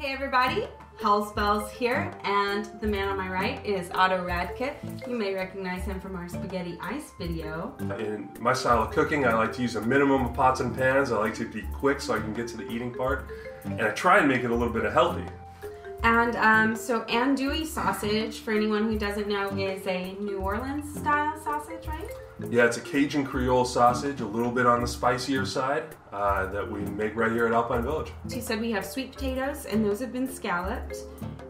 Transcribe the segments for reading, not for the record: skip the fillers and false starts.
Hey everybody, Haylz Bellz here, and the man on my right is Otto Radtke. You may recognize him from our spaghetti ice video. In my style of cooking, I like to use a minimum of pots and pans. I like to be quick so I can get to the eating part, and I try and make it a little bit healthy. And so Andouille sausage, for anyone who doesn't know, is a New Orleans style sausage, right? Yeah, it's a Cajun Creole sausage, a little bit on the spicier side, that we make right here at Alpine Village. She said we have sweet potatoes, and those have been scalloped.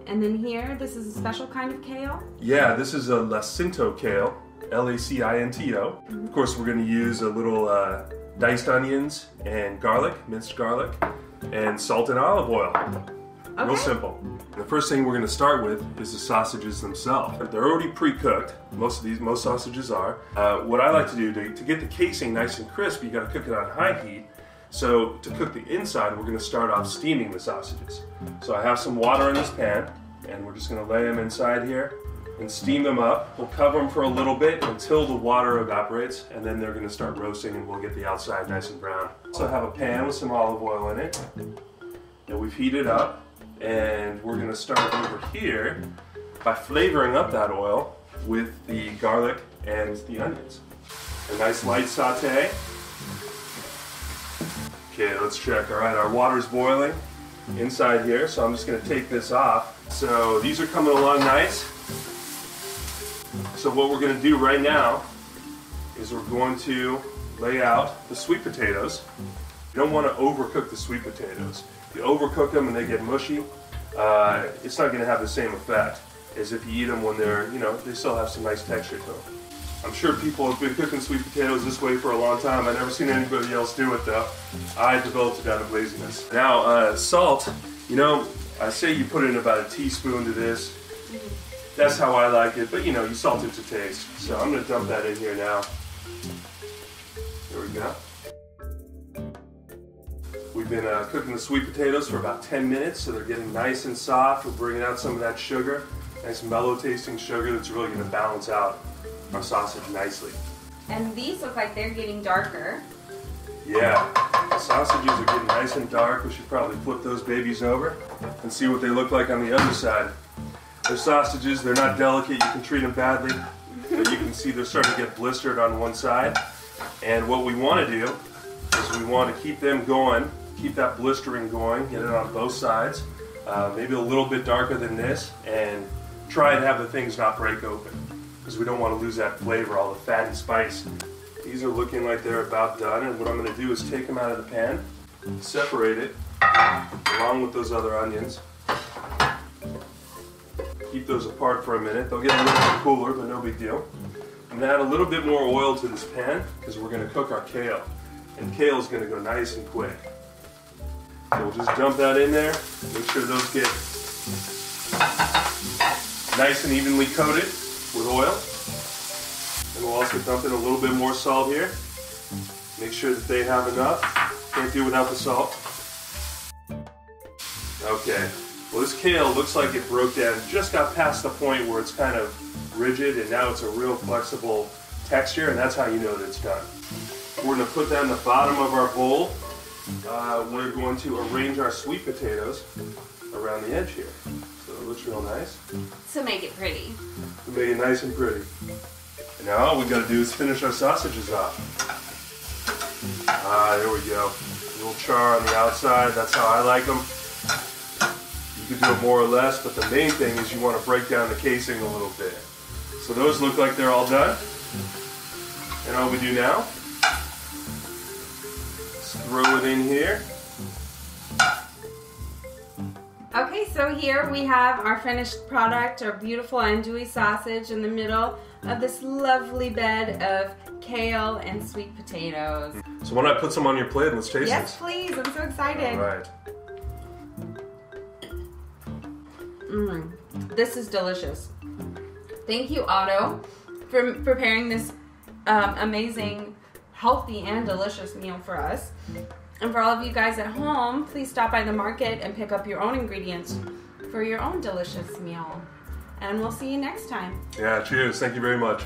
And then here, this is a special kind of kale. Yeah, this is a Lacinto kale, L-A-C-I-N-T-O. Of course, we're going to use a little diced onions and garlic, minced garlic, and salt and olive oil. Okay. Real simple. The first thing we're going to start with is the sausages themselves. They're already pre-cooked. Most sausages are. What I like to do to get the casing nice and crisp, you got to cook it on high heat. So to cook the inside, we're going to start off steaming the sausages. So I have some water in this pan, and we're just going to lay them inside here and steam them up. We'll cover them for a little bit until the water evaporates, and then they're going to start roasting, and we'll get the outside nice and brown. So I have a pan with some olive oil in it, and we've heated up. And we're going to start over here by flavoring up that oil with the garlic and the onions. A nice light saute. Okay, let's check. All right, our water's boiling inside here, so I'm just going to take this off. So these are coming along nice. So what we're going to do right now is we're going to lay out the sweet potatoes. You don't want to overcook the sweet potatoes. If you overcook them and they get mushy, it's not going to have the same effect as if you eat them when they're, they still have some nice texture to them. I'm sure people have been cooking sweet potatoes this way for a long time. I've never seen anybody else do it though. I developed it out of laziness. Now, salt, I say you put in about a teaspoon to this. That's how I like it, but you salt it to taste. So I'm going to dump that in here now. There we go. We've been cooking the sweet potatoes for about 10 minutes, so they're getting nice and soft. We're bringing out some of that sugar, nice mellow tasting sugar that's really going to balance out our sausage nicely. And these look like they're getting darker. Yeah, the sausages are getting nice and dark. We should probably flip those babies over and see what they look like on the other side. They're sausages, they're not delicate, you can treat them badly, but you can see they're starting to get blistered on one side. And what we want to do is we want to keep them going. Keep that blistering going, get it on both sides, maybe a little bit darker than this, and try and have the things not break open, because we don't want to lose that flavor, all the fat and spice. These are looking like they're about done, and what I'm going to do is take them out of the pan, separate it, along with those other onions. Keep those apart for a minute. They'll get a little bit cooler, but no big deal. I'm going to add a little bit more oil to this pan, because we're going to cook our kale, and kale is going to go nice and quick. So we'll just dump that in there, make sure those get nice and evenly coated with oil. And we'll also dump in a little bit more salt here. Make sure that they have enough. Can't do without the salt. Okay, well this kale looks like it broke down, just got past the point where it's kind of rigid, and now it's a real flexible texture, and that's how you know that it's done. We're going to put that in the bottom of our bowl. We're going to arrange our sweet potatoes around the edge here. So it looks real nice. To make it pretty. To make it nice and pretty. And now all we got to do is finish our sausages off. There we go. A little char on the outside, that's how I like them. You can do it more or less, but the main thing is you want to break down the casing a little bit. So those look like they're all done. And all we do now, throw it in here. Okay, so here we have our finished product, our beautiful andouille sausage in the middle of this lovely bed of kale and sweet potatoes. So why not put some on your plate and let's taste Yes, this? please. I'm so excited. All right. This is delicious. Thank you, Otto, for preparing this amazing, healthy, and delicious meal for us. And for all of you guys at home, please stop by the market and pick up your own ingredients for your own delicious meal. And we'll see you next time. Yeah, cheers. Thank you very much.